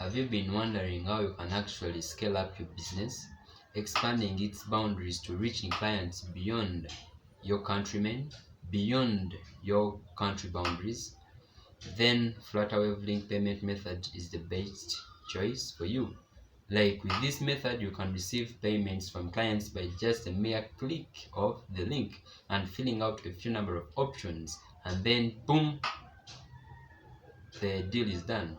Have you been wondering how you can actually scale up your business, expanding its boundaries to reaching clients beyond your countrymen, beyond your country boundaries? Then Flutter link payment method is the best choice for you. Like with this method, you can receive payments from clients by just a mere click of the link and filling out a few number of options, and then boom, the deal is done.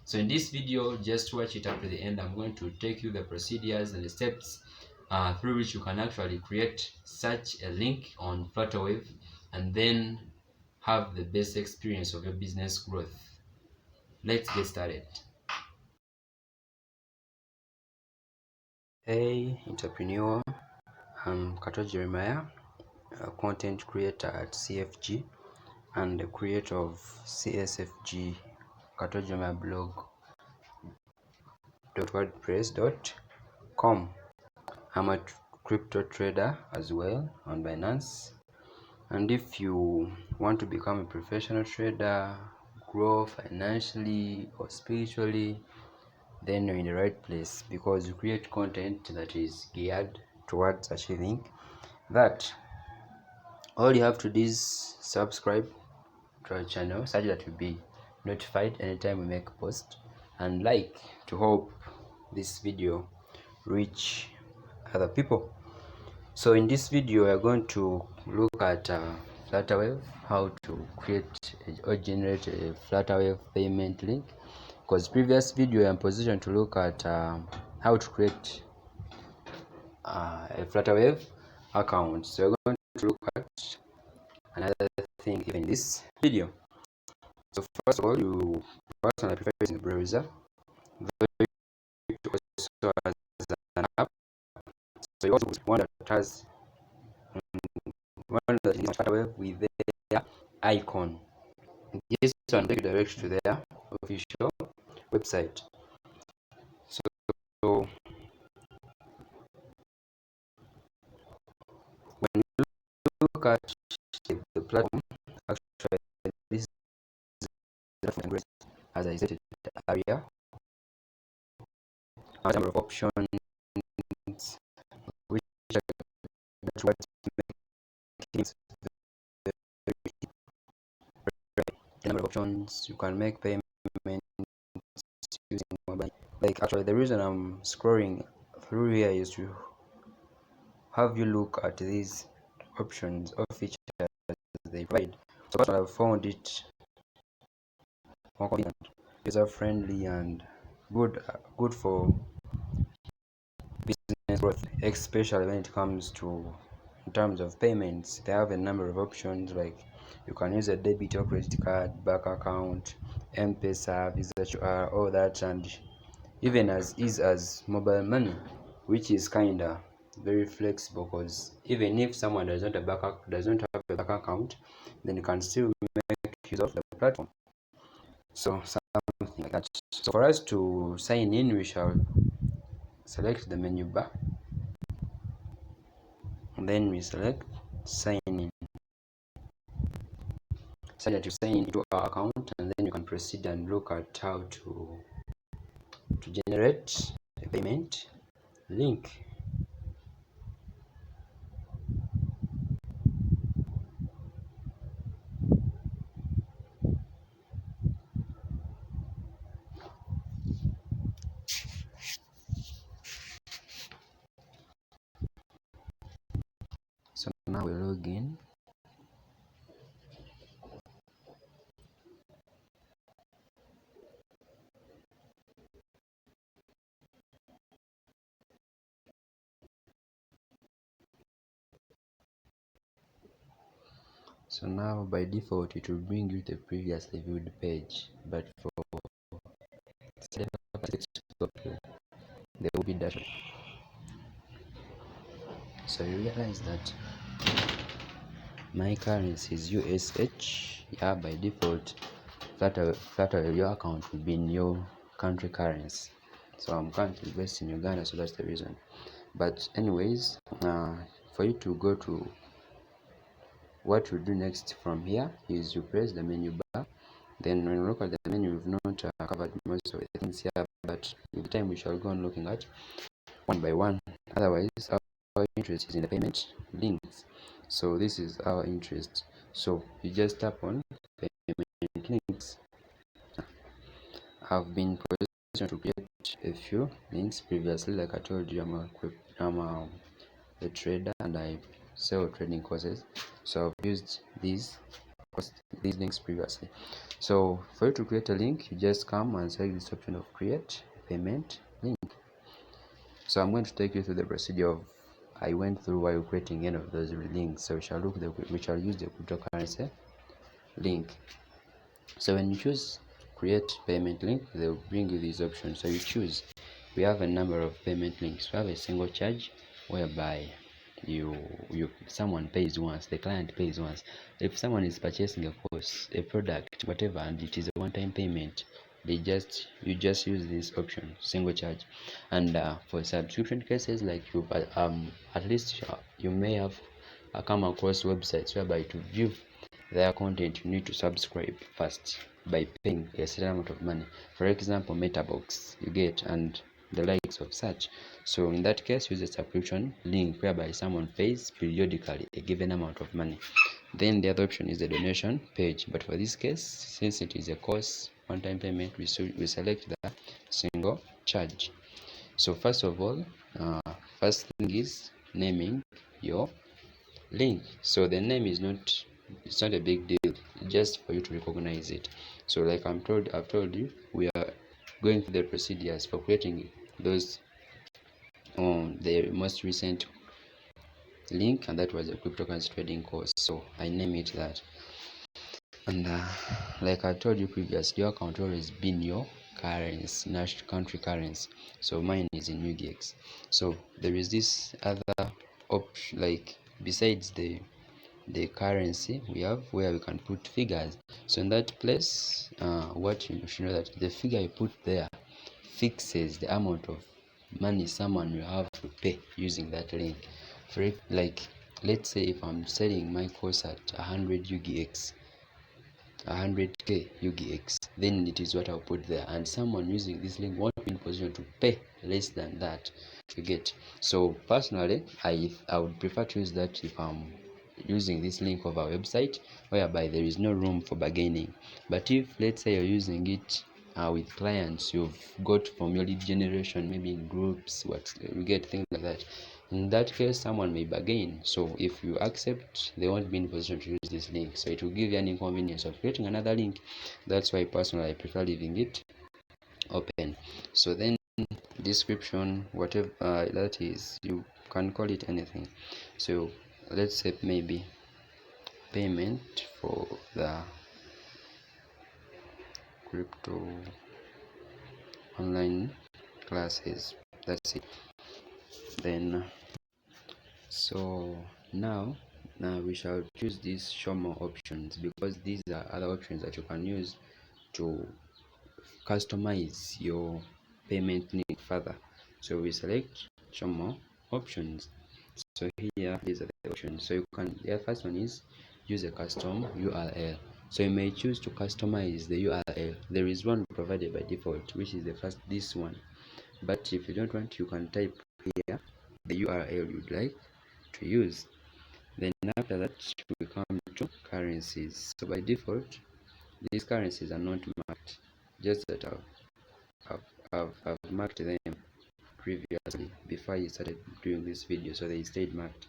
So in this video, just watch it up to the end. I'm going to take you the procedures and the steps through which you can actually create such a link on Flutterwave and then have the best experience of your business growth. Let's get started. Hey entrepreneur, I'm Kato Jeremiah, a content creator at CFG and the creator of CSFG Kato Jeremiah blog.wordpress.com. I'm a crypto trader as well on Binance, and if you want to become a professional trader, grow financially or spiritually, then you're in the right place, because you create content that is geared towards achieving that. All you have to do is subscribe to our channel such that you'll be notified anytime we make a post, and like to help this video reach other people. So in this video, we are going to look at Flutterwave, how to create or generate a Flutterwave payment link. Because previous video, I'm positioned to look at how to create a Flutterwave account. So we're going to look at another thing in this video. So first of all, you personally prefer using the browser. Also has an app. So you also want that has one that is Flutterwave with their icon. This one takes you direct to their official website. So when you look at the platform, actually this is the platform, as I said, the area, a number of options, which are what makes the number of options you can make payments using mobile. Like actually, the reason I'm scrolling through here is to have you look at these options of features they provide. So that's why I found it more convenient, user friendly, and good for business growth, especially when it comes to in terms of payments. They have a number of options, like you can use a debit or credit card, bank account, M-Pesa, Visa QR, all that, and even as easy as mobile money, which is kinda very flexible, because even if someone doesn't have a bank account, then you can still make use of the platform. So something like that. So for us to sign in, we shall select the menu bar, and then we select sign in, so that you sign into our account, and then you can proceed and look at how to generate a payment link. So now we log in. So now by default it will bring you the previously viewed page, but for there will be data. So you realize that my currency is USH. Yeah, by default Flutter your account will be in your country currency. So I'm currently based in Uganda, so that's the reason. But anyways, for you to go to what you do next from here is you press the menu bar. Then when you look at the menu, we've not covered most of the things here, but with time we shall go on looking at one by one. Otherwise, our interest is in the payment links. So this is our interest. So you just tap on payment links. I've been positioned to create a few links previously. Like I told you, I'm a trader and I sell trading courses. So I've used these links previously. So for you to create a link, you just come and select this option of create payment link. So I'm going to take you through the procedure of I went through while creating any of those links. So we shall use the cryptocurrency link. So when you choose create payment link, they'll bring you these options. So you choose. We have a number of payment links. We have a single charge whereby someone pays once, the client pays once. If someone is purchasing a course, a product, whatever, and it is a one-time payment, you just use this option, single charge. And for subscription cases, like you at least you may have come across websites whereby to view their content you need to subscribe first by paying a certain amount of money. For example, Metabox you get, and the likes of such. So in that case, use a subscription link whereby someone pays periodically a given amount of money. Then the other option is the donation page, but for this case, since it is a course one-time payment, we select the single charge. So first of all, first thing is naming your link. So the name is it's not a big deal, just for you to recognize it. So like I've told you, we are going through the procedures for creating those on the most recent link, and that was a cryptocurrency trading course. So I name it that. And like I told you previously, your account always been your currency, national country currency. So mine is in UGX. So there is this other option, like besides the currency we have, where we can put figures. So in that place, what you should know, that the figure you put there fixes the amount of money someone will have to pay using that link. For like, let's say if I'm selling my course at 100 UGX, 100k UGX, then it is what I'll put there, and someone using this link won't be in position to pay less than that, you get. So personally, I would prefer to use that if I'm using this link of our website, whereby there is no room for bargaining. But if let's say you're using it with clients you've got from your lead generation, maybe in groups, what you get, things like that, in that case someone may bargain. So if you accept, they won't be in position to use this link, so it will give you an inconvenience of creating another link. That's why personally I prefer leaving it open. So then description, whatever that is, you can call it anything. So let's say maybe payment for the crypto online classes, that's it. Then so now we shall choose these show more options, because these are other options that you can use to customize your payment link further. So we select show more options. So here, these are the options. So you can, the first one is use a custom URL. So you may choose to customize the URL. There is one provided by default, which is this one. But if you don't want, you can type here the URL you'd like to use. Then after that, we come to currencies. So by default, these currencies are not marked, just that I've marked them previously before I started doing this video, so they stayed marked.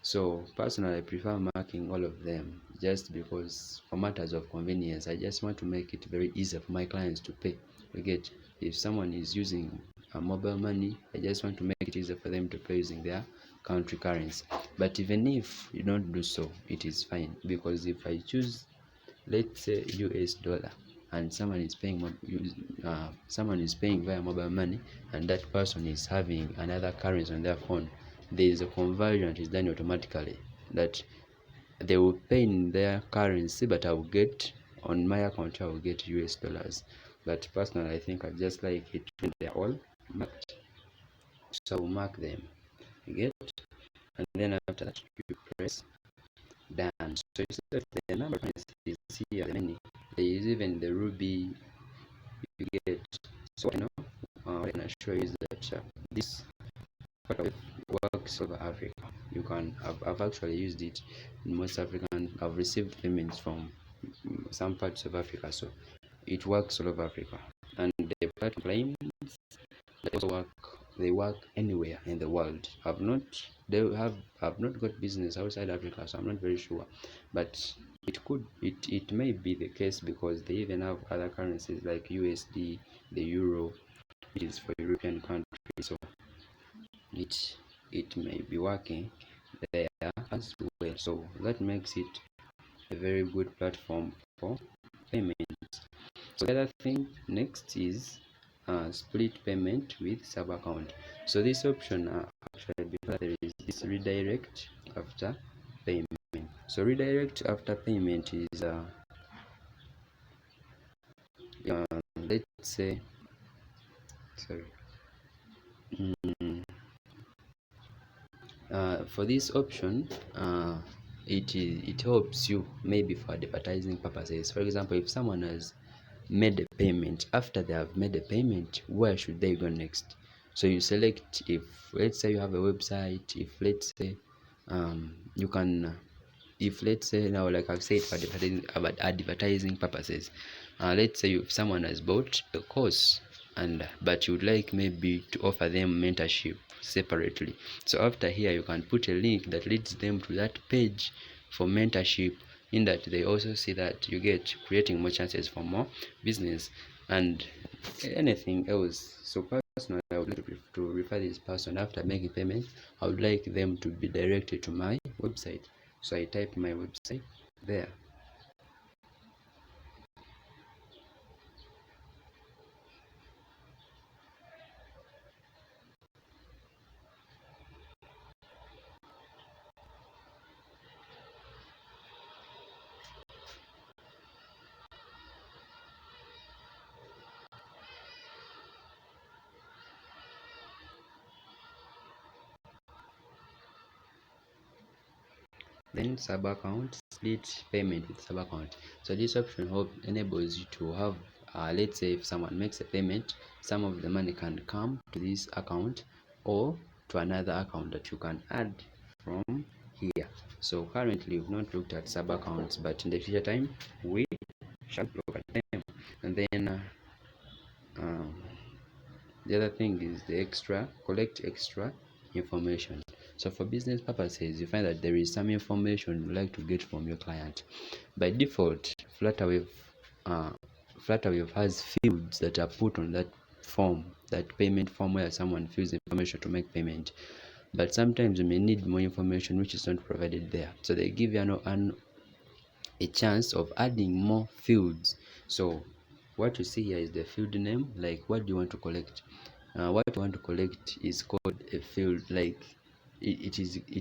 So personally I prefer marking all of them, just because for matters of convenience, I just want to make it very easy for my clients to pay. You get, if someone is using a mobile money, I just want to make it easier for them to pay using their country currency. But even if you don't do so, it is fine, because if I choose, let's say, US dollar, and someone is paying via mobile money, and that person is having another currency on their phone, there is a conversion that is done automatically, that they will pay in their currency, but I will get, on my account I will get US dollars. But personally I think I just like it when they're all marked, so I will mark them, you get. And then after that you press done. So you see that the number of is here, many. There is even the ruby, you get. So assure you is that this Flutter works over Africa. You can I've actually used it in most African. I've received payments from some parts of Africa, so it works all over Africa. And the platform claims they also work. They work anywhere in the world. I've not got business outside Africa, so I'm not very sure. But it may be the case because they even have other currencies like USD, the euro, which is for European countries. So it may be working there as well. So that makes it a very good platform for payments. So the other thing next is split payment with sub account. So this option actually, because there is this redirect after payment. So redirect after payment is let's say, sorry. For this option, it helps you maybe for advertising purposes. For example, if someone has made a payment, after they have made a payment, where should they go next? So you select, if let's say you have a website, if let's say you can if let's say now, like I've said, for advertising purposes, let's say if someone has bought a course and but you would like maybe to offer them mentorship separately, so after here you can put a link that leads them to that page for mentorship, in that they also see that you get creating more chances for more business and anything else. So personally, I would like to refer this person after making payment. I would like them to be directed to my website, so I type my website there. Then sub account, split payment with sub account. So this option enables you to have let's say if someone makes a payment, some of the money can come to this account or to another account that you can add from here. So currently we've not looked at sub accounts, but in the future time we shall look at them. And then um, the other thing is the collect extra information. So for business purposes, you find that there is some information you like to get from your client. By default, uh, Flutterwave has fields that are put on that form, that payment form, where someone fills information to make payment. But sometimes you may need more information which is not provided there. So they give you a chance of adding more fields. So what you see here is the field name, like what do you want to collect. What you want to collect is called a field, like it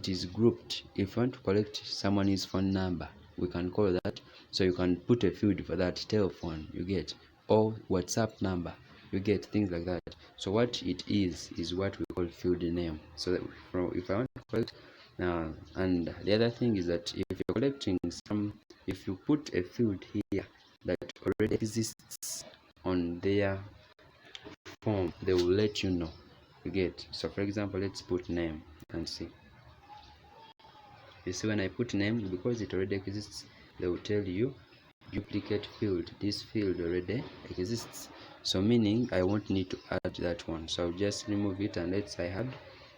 is grouped. If you want to collect someone's phone number, we can call that. So you can put a field for that, telephone, you get, or WhatsApp number, you get, things like that. So what it is what we call field name. So that if I want to collect and the other thing is that if you're collecting if you put a field here that already exists on their form, they will let you know, you get. So for example, let's put name and see. You see, when I put name, because it already exists, they will tell you duplicate field. This field already exists, so meaning I won't need to add that one. So I'll just remove it, and let's say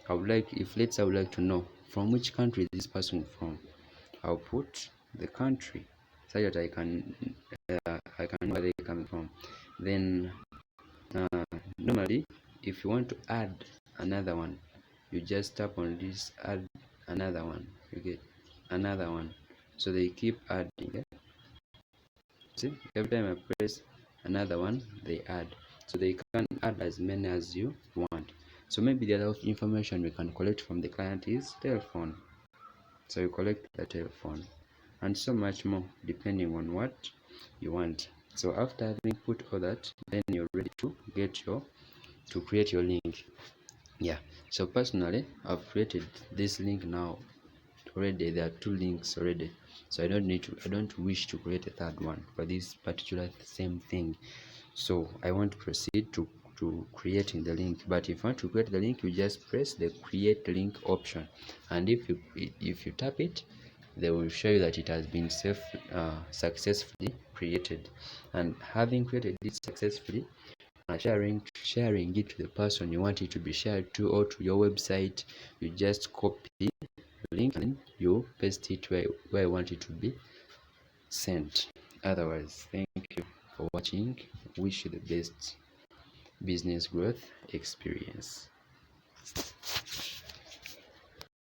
I would like, if let's say I would like to know from which country this person from, I'll put the country so that I can know where they're coming from. Then normally, if you want to add another one, you just tap on this, add another one, you get another one. So they keep adding. See, every time I press another one, they add. So they can add as many as you want. So maybe the other information we can collect from the client is telephone. So you collect the telephone and so much more depending on what you want. So after having put all that, then you're ready to create your link. Yeah, so personally I've created this link now already. There are two links already, so I don't wish to create a third one for this particular same thing. So I want to proceed to to creating the link. But if you want to create the link, you just press the create link option, and if you tap it, they will show you that it has been successfully created. And having created it successfully, sharing it to the person you want it to be shared to, or to your website, you just copy the link and you paste it where you want it to be sent. Otherwise, thank you for watching. Wish you the best business growth experience.